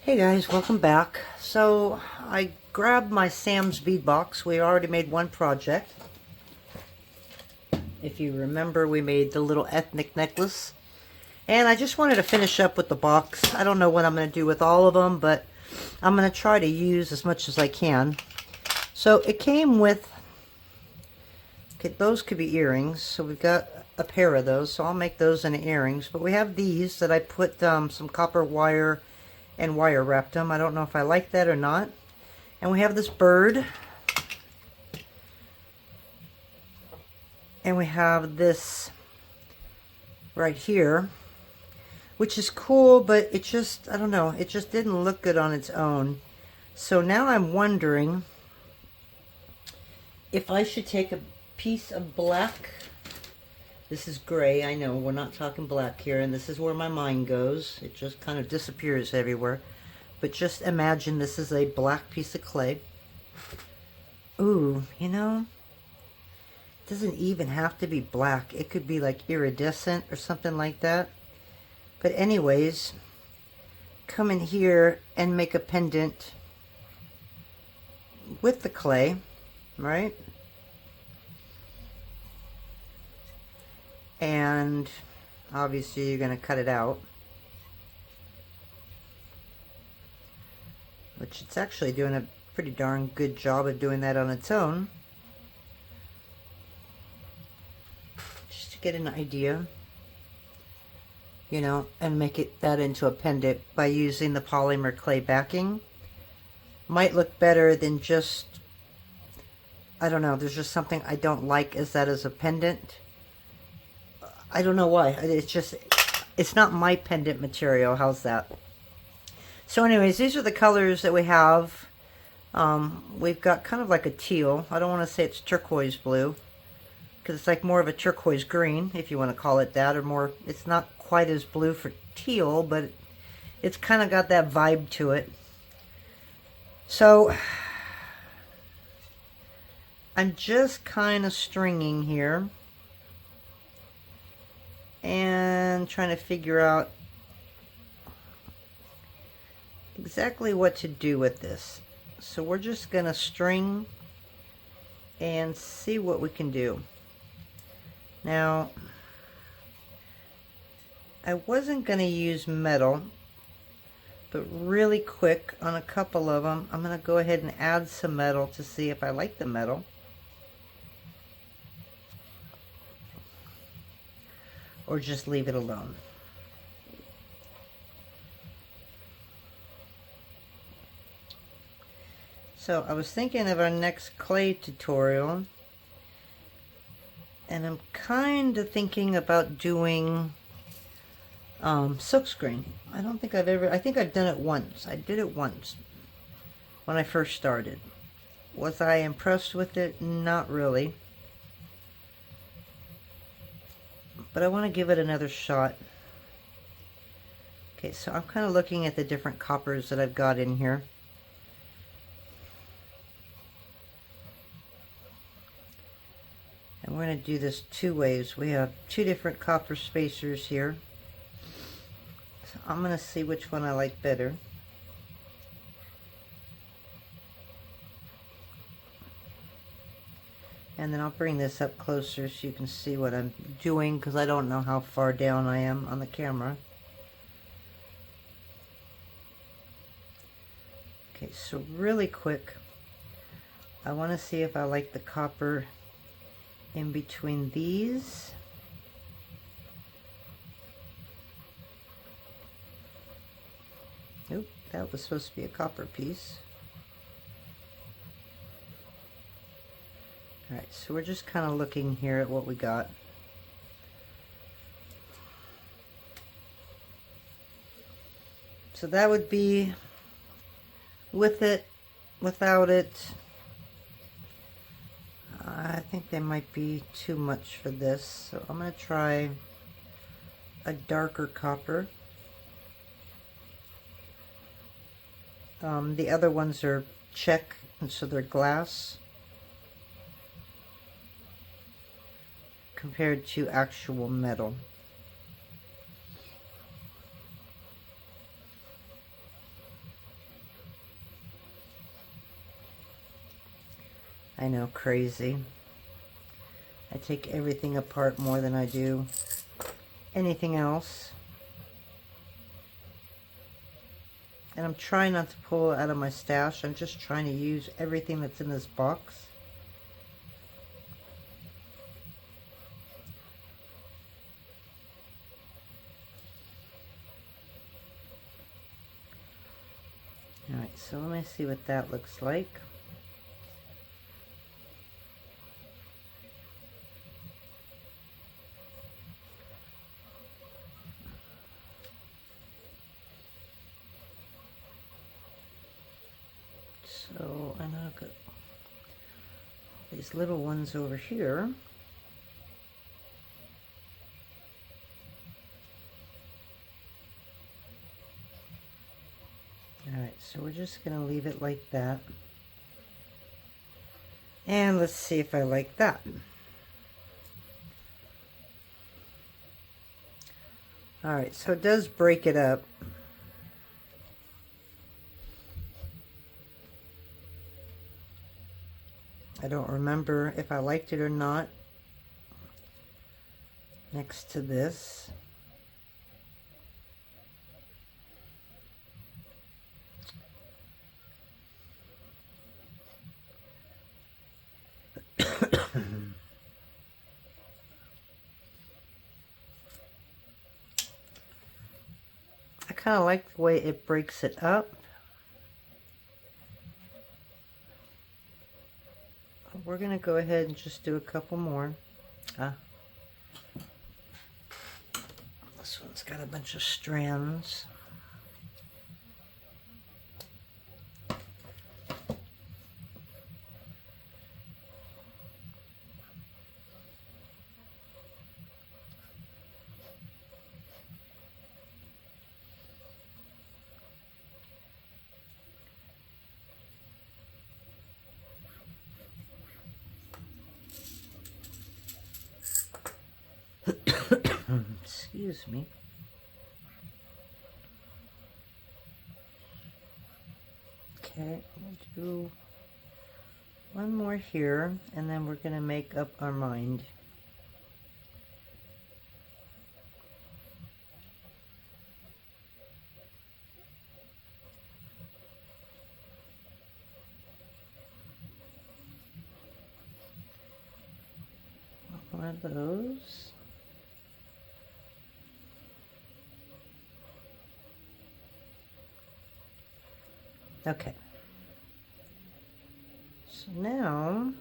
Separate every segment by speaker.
Speaker 1: Hey guys, welcome back. So I grabbed my Sam's bead box. We already made one project. If you remember, we made the little ethnic necklace. And I just wanted to finish up with the box. I don't know what I'm going to do with all of them, but I'm going to try to use as much as I can. So it came with, okay, those could be earrings. So we've got a pair of those, so I'll make those into earrings. But we have these that I put some copper wire and wire wrapped them. I don't know if I like that or not. And we have this bird. And we have this right here, which is cool, but it just, I don't know, it just didn't look good on its own. So now I'm wondering if I should take a piece of black. This is gray, I know, we're not talking black here, and this is where my mind goes. It just kind of disappears everywhere. But just imagine this is a black piece of clay. Ooh, you know, it doesn't even have to be black. It could be like iridescent or something like that. But anyways, come in here and make a pendant with the clay, right? And obviously you're going to cut it out, which it's actually doing a pretty darn good job of doing that on its own. Just to get an idea, you know, and make that into a pendant by using the polymer clay backing. Might look better than just, I don't know, there's just something I don't like as that as a pendant. I don't know why. It's just, it's not my pendant material. How's that? So anyways, these are the colors that we have. We've got kind of like a teal. I don't want to say it's turquoise blue, because it's like more of a turquoise green, if you want to call it that, or more, it's not quite as blue for teal, but it's kind of got that vibe to it. So I'm just kind of stringing here and trying to figure out exactly what to do with this. So we're just gonna string and see what we can do. Now, I wasn't gonna use metal, but really quick on a couple of them, I'm gonna go ahead and add some metal to see if I like the metal. Or just leave it alone. So I was thinking of our next clay tutorial, and I'm kind of thinking about doing silkscreen. I don't think I've ever, I think I've done it once. I did it once when I first started. Was I impressed with it? Not really. But I want to give it another shot. Okay, so I'm kind of looking at the different coppers that I've got in here. And we're going to do this two ways. We have two different copper spacers here. So I'm going to see which one I like better. And then I'll bring this up closer so you can see what I'm doing, because I don't know how far down I am on the camera. Okay, so really quick, I want to see if I like the copper in between these. Oop, that was supposed to be a copper piece. Alright, so we're just kind of looking here at what we got. So that would be with it, without it. I think they might be too much for this, so I'm going to try a darker copper. The other ones are czech, and so they're glass compared to actual metal. I know, crazy. I take everything apart more than I do anything else. And I'm trying not to pull it out of my stash. I'm just trying to use everything that's in this box. Alright, so let me see what that looks like. So I know I've got these little ones over here. Alright, so we're just going to leave it like that. And let's see if I like that. Alright, so it does break it up. I don't remember if I liked it or not next to this. I kind of like the way it breaks it up. We're going to go ahead and just do a couple more. This one's got a bunch of strands. Excuse me. Okay, we'll do one more here, and then we're going to make up our mind. One of those. Okay. So now,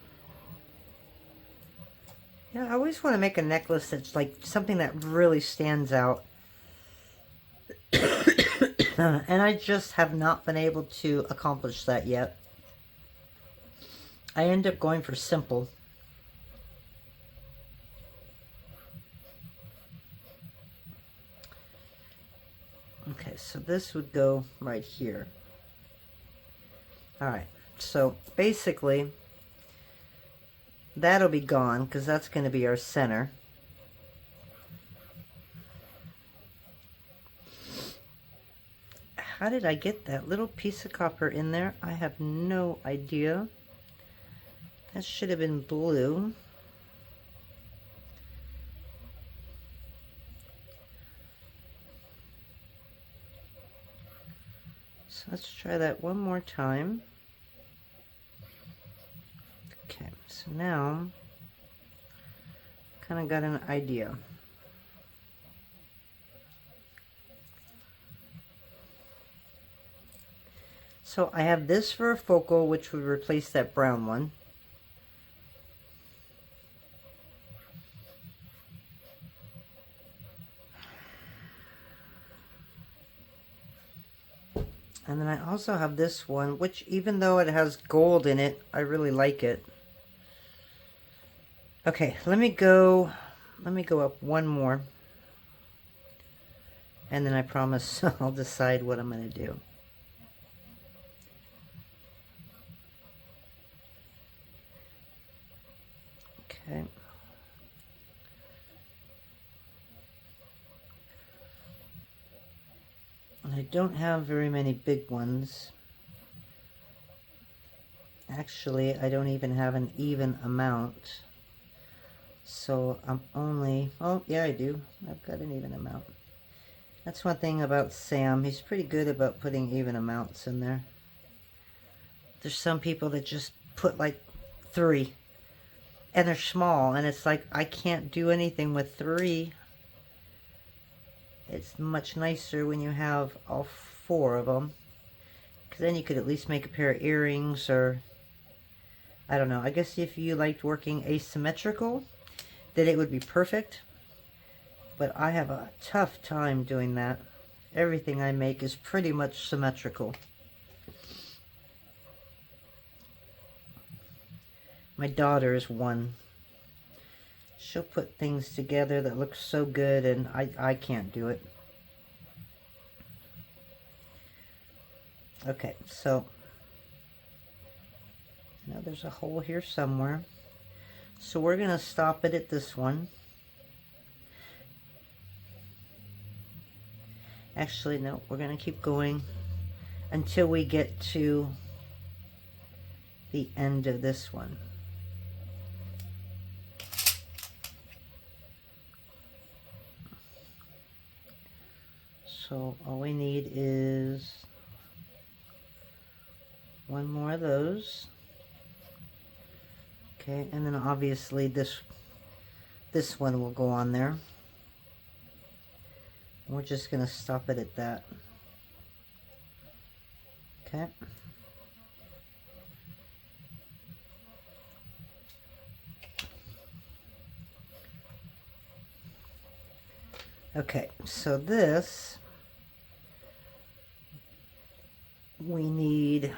Speaker 1: yeah, I always want to make a necklace that's like something that really stands out. And I just have not been able to accomplish that yet. I end up going for simple. Okay, so this would go right here. Alright, so basically that'll be gone because that's going to be our center. How did I get that little piece of copper in there? I have no idea. That should have been blue. So let's try that one more time. Okay, so now kind of got an idea. So I have this for a focal, which would replace that brown one. And then I also have this one, which even though it has gold in it, I really like it. Okay, let me go up one more. And then I promise I'll decide what I'm going to do. Okay. I don't have very many big ones. Actually, I don't even have an even amount. So I'm only, oh yeah, I do. I've got an even amount. That's one thing about Sam. He's pretty good about putting even amounts in there. There's some people that just put like 3 and they're small, and it's like, I can't do anything with 3. It's much nicer when you have all 4 of them, because then you could at least make a pair of earrings, or I don't know. I guess if you liked working asymmetrical, then it would be perfect. But I have a tough time doing that. Everything I make is pretty much symmetrical. My daughter is one. She'll put things together that look so good, and I can't do it. Okay, so now there's a hole here somewhere. So we're going to stop it at this one. Actually, no, we're going to keep going until we get to the end of this one. So all we need is 1 more of those. Okay, and then obviously this one will go on there. We're just going to stop it at that. Okay. Okay, so this, we need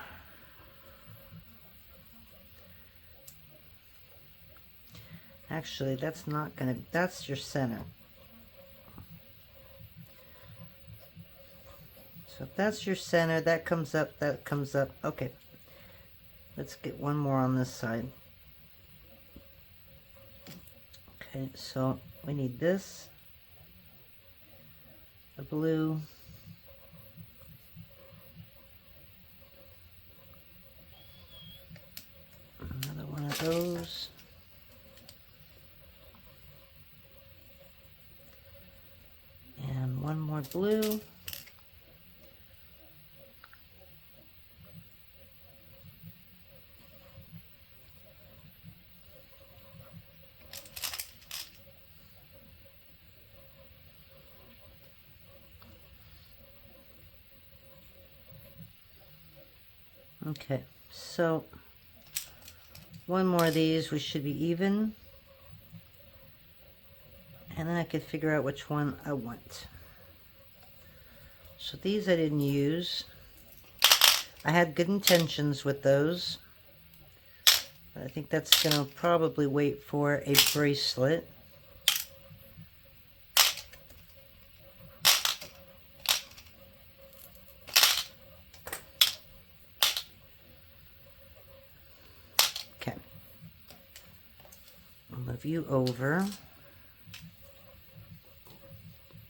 Speaker 1: actually, that's not gonna, that's your center. So if that's your center, that comes up, that comes up. Okay, let's get 1 more on this side. Okay, so we need this, the blue, another one of those, and 1 more blue. Okay, so 1 more of these, we should be even. And then I could figure out which one I want. So these I didn't use. I had good intentions with those. But I think that's going to probably wait for a bracelet. Okay. I'll move you over.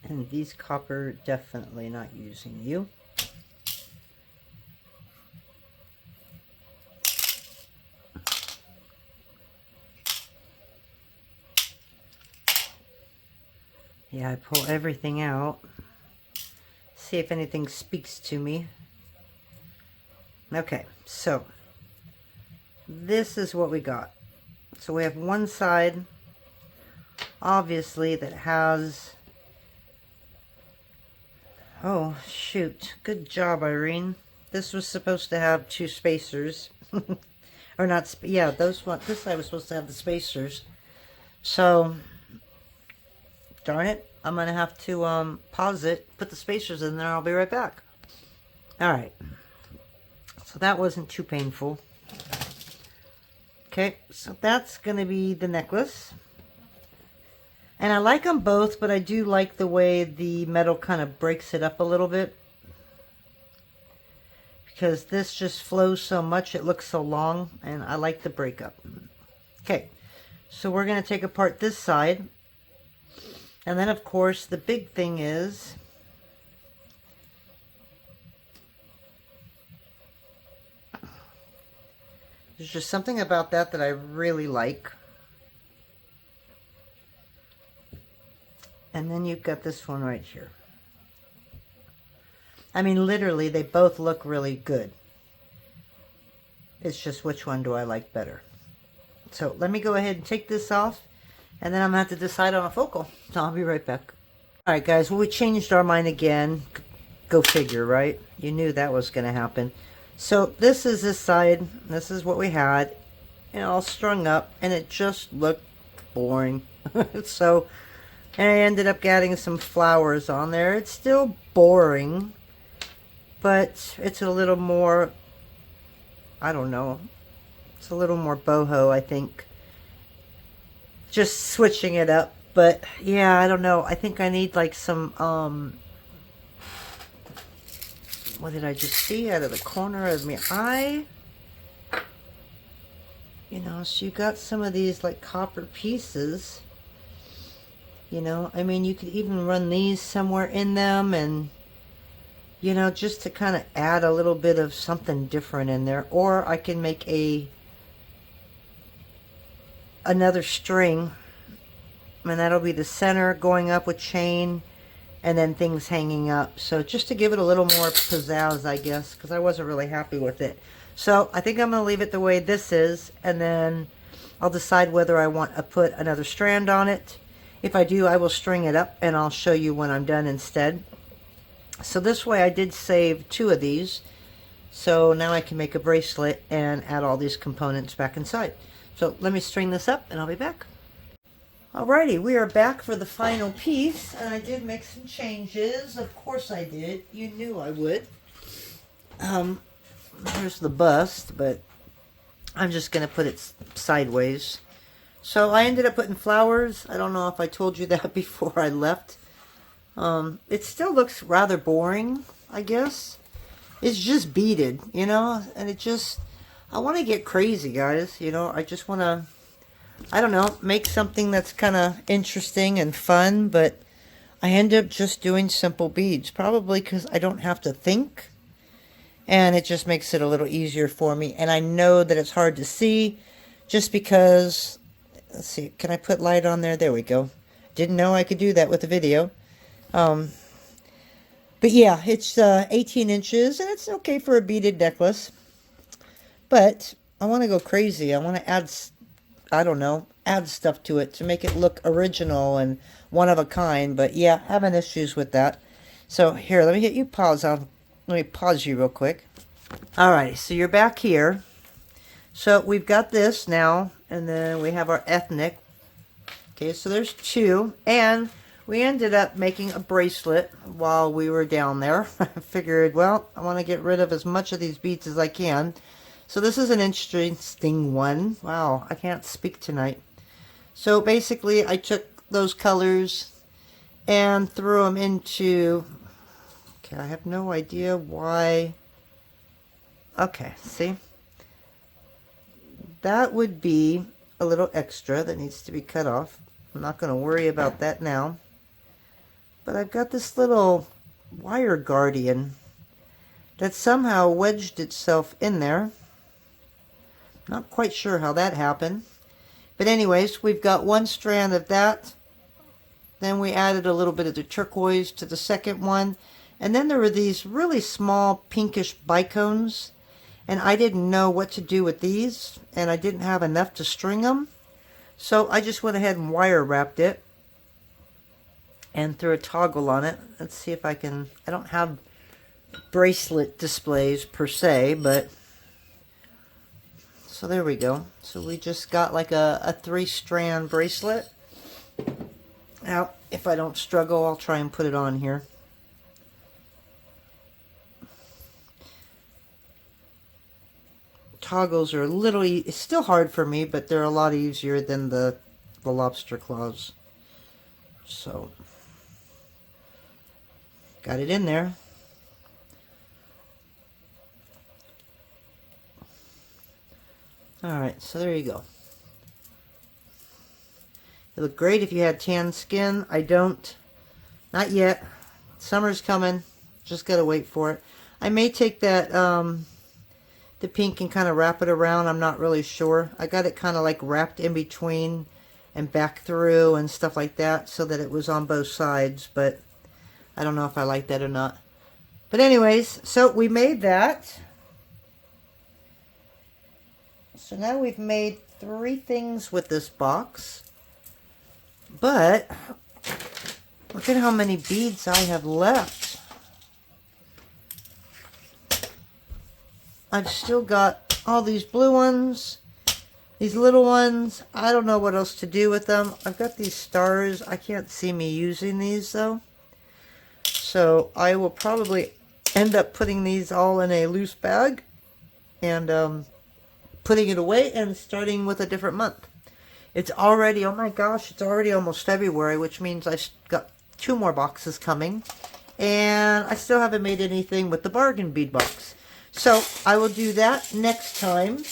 Speaker 1: And these copper, definitely not using you. Yeah, I pull everything out. See if anything speaks to me. Okay, so this is what we got. So we have one side, obviously, that has... Oh, shoot. Good job, Irene. This was supposed to have 2 spacers. Or not, yeah, those one, this side was supposed to have the spacers. So, darn it, I'm going to have to pause it, put the spacers in there, I'll be right back. Alright. So that wasn't too painful. Okay, so that's going to be the necklace. And I like them both, but I do like the way the metal kind of breaks it up a little bit. Because this just flows so much, it looks so long, and I like the breakup. Okay, so we're going to take apart this side. And then, of course, the big thing is... There's just something about that that I really like. And then you've got this one right here. I mean, literally, they both look really good. It's just which one do I like better. So let me go ahead and take this off, and then I'm going to have to decide on a focal. So I'll be right back. All right, guys, well, we changed our mind again. Go figure, right? You knew that was going to happen. So this is this side. This is what we had. And all strung up, and it just looked boring. So, and I ended up getting some flowers on there. It's still boring, but it's a little more, I don't know, it's a little more boho, I think. Just switching it up. But yeah, I don't know. I think I need like some, what did I just see out of the corner of my eye? You know, so you got some of these like copper pieces. You know, I mean, you could even run these somewhere in them, and, you know, just to kind of add a little bit of something different in there. Or I can make another string, and that'll be the center going up with chain, and then things hanging up. So just to give it a little more pizzazz, I guess, because I wasn't really happy with it. So I think I'm going to leave it the way this is, and then I'll decide whether I want to put another strand on it. If I do, I will string it up, and I'll show you when I'm done instead. So this way I did save 2 of these. So now I can make a bracelet and add all these components back inside. So let me string this up, and I'll be back. Alrighty, we are back for the final piece, and I did make some changes. Of course I did. You knew I would. Here's the bust, but I'm just going to put it sideways. So I ended up putting flowers. I don't know if I told you that before I left. It still looks rather boring, I guess. It's just beaded, you know, and it just, I want to get crazy, guys. You know, I just want to, I don't know, make something that's kind of interesting and fun, but I end up just doing simple beads, probably because I don't have to think, and it just makes it a little easier for me. And I know that it's hard to see just because, let's see, can I put light on there? There we go. Didn't know I could do that with the video. But yeah, it's 18 inches, and it's okay for a beaded necklace. But I want to go crazy. I want to add, I don't know, add stuff to it to make it look original and one of a kind. But yeah, having issues with that. So here, let me get you pause on. Let me pause you real quick. Alright, so you're back here. So we've got this now, and then we have our ethnic. Okay, so there's 2, and we ended up making a bracelet while we were down there. I figured, well, I want to get rid of as much of these beads as I can. So this is an interesting one. Wow, I can't speak tonight. So basically, I took those colors and threw them into, okay, I have no idea why. Okay, see? That would be a little extra that needs to be cut off. I'm not going to worry about that now. But I've got this little wire guardian that somehow wedged itself in there. Not quite sure how that happened. But anyways, we've got 1 strand of that. Then we added a little bit of the turquoise to the second one. And then there were these really small pinkish bicones. And I didn't know what to do with these. And I didn't have enough to string them. So I just went ahead and wire wrapped it. And threw a toggle on it. Let's see if I can, I don't have bracelet displays per se, but so there we go. So we just got like a 3-strand bracelet. Now, if I don't struggle, I'll try and put it on here. Toggles are literally, it's still hard for me, but they're a lot easier than the lobster claws. So, got it in there. Alright, so there you go. It looked great if you had tan skin. I don't. Not yet. Summer's coming. Just gotta wait for it. I may take that the pink and kind of wrap it around. I'm not really sure. I got it kind of like wrapped in between and back through and stuff like that so that it was on both sides, but I don't know if I like that or not. But anyways, so we made that. So now we've made 3 things with this box. But look at how many beads I have left. I've still got all these blue ones, these little ones. I don't know what else to do with them. I've got these stars. I can't see me using these though. So I will probably end up putting these all in a loose bag and putting it away and starting with a different month. It's already, oh my gosh, it's already almost February, which means I got 2 more boxes coming. And I still haven't made anything with the bargain bead box. So I will do that next time.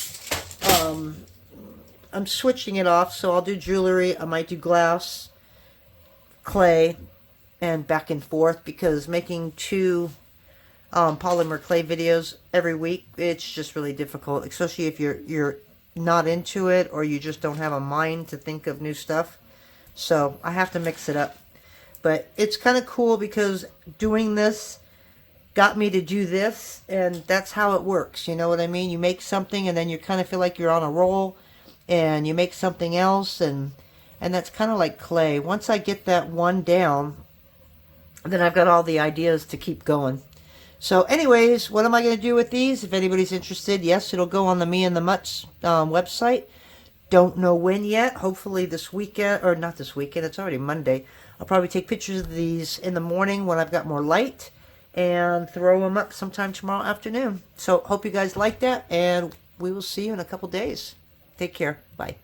Speaker 1: I'm switching it off, so I'll do jewelry. I might do glass, clay, and back and forth, because making 2 polymer clay videos every week, it's just really difficult, especially if you're not into it or you just don't have a mind to think of new stuff. So I have to mix it up. But it's kind of cool because doing this got me to do this, and that's how it works. You know what I mean? You make something and then you kind of feel like you're on a roll, and you make something else, and that's kind of like clay. Once I get that one down, then I've got all the ideas to keep going. So anyways, what am I going to do with these? If anybody's interested, yes, it'll go on the Me and the Mutts website. Don't know when yet. Hopefully this weekend, or not this weekend, it's already Monday. I'll probably take pictures of these in the morning when I've got more light and throw them up sometime tomorrow afternoon. So hope you guys like that, and we will see you in a couple days. Take care. Bye.